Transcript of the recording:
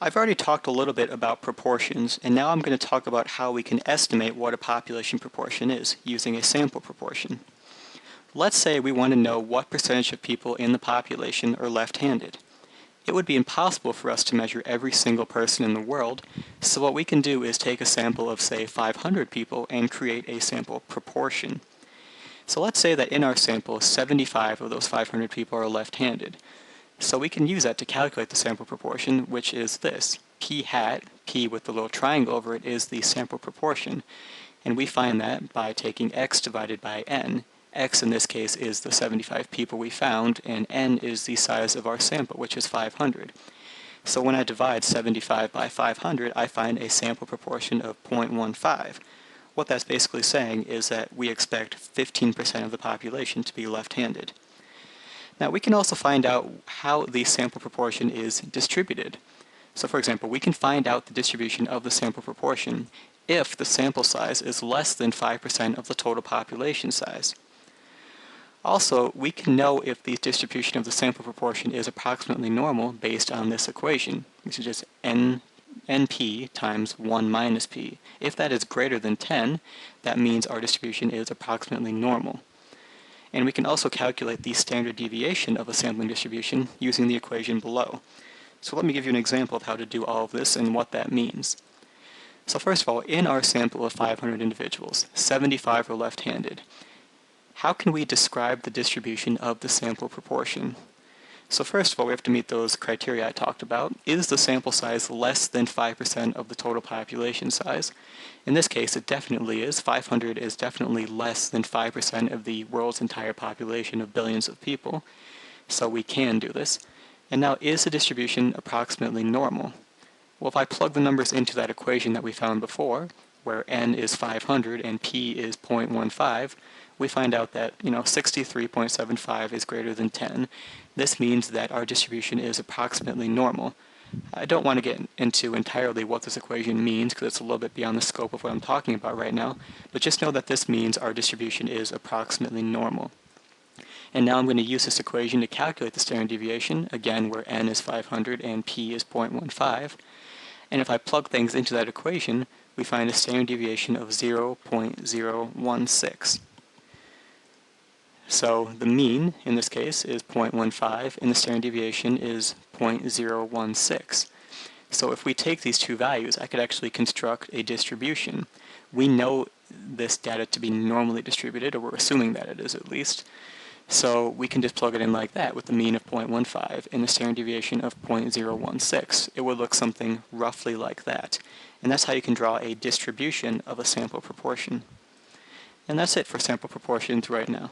I've already talked a little bit about proportions, and now I'm going to talk about how we can estimate what a population proportion is using a sample proportion. Let's say we want to know what percentage of people in the population are left-handed. It would be impossible for us to measure every single person in the world, so what we can do is take a sample of, say, 500 people and create a sample proportion. So let's say that in our sample, 75 of those 500 people are left-handed. So we can use that to calculate the sample proportion, which is this. P hat, P with the little triangle over it, is the sample proportion. And we find that by taking x divided by n. X in this case is the 75 people we found, and n is the size of our sample, which is 500. So when I divide 75 by 500, I find a sample proportion of 0.15. What that's basically saying is that we expect 15% of the population to be left-handed. Now we can also find out how the sample proportion is distributed. So for example, we can find out the distribution of the sample proportion if the sample size is less than 5% of the total population size. Also, we can know if the distribution of the sample proportion is approximately normal based on this equation, which is just np times 1 minus p. If that is greater than 10, that means our distribution is approximately normal. And we can also calculate the standard deviation of a sampling distribution using the equation below. So let me give you an example of how to do all of this and what that means. So first of all, in our sample of 500 individuals, 75 are left-handed. How can we describe the distribution of the sample proportion? So first of all, we have to meet those criteria I talked about. Is the sample size less than 5% of the total population size? In this case, it definitely is. 500 is definitely less than 5% of the world's entire population of billions of people. So we can do this. And now, is the distribution approximately normal? Well, if I plug the numbers into that equation that we found before, where n is 500 and p is 0.15, we find out that 63.75 is greater than 10. This means that our distribution is approximately normal. I don't want to get into entirely what this equation means because it's a little bit beyond the scope of what I'm talking about right now, but just know that this means our distribution is approximately normal. And now I'm going to use this equation to calculate the standard deviation, again where n is 500 and p is 0.15. And if I plug things into that equation, we find a standard deviation of 0.016. So the mean, in this case, is 0.15, and the standard deviation is 0.016. So if we take these two values, I could actually construct a distribution. We know this data to be normally distributed, or we're assuming that it is at least. So we can just plug it in like that with the mean of 0.15 and the standard deviation of 0.016. It would look something roughly like that. And that's how you can draw a distribution of a sample proportion. And that's it for sample proportions right now.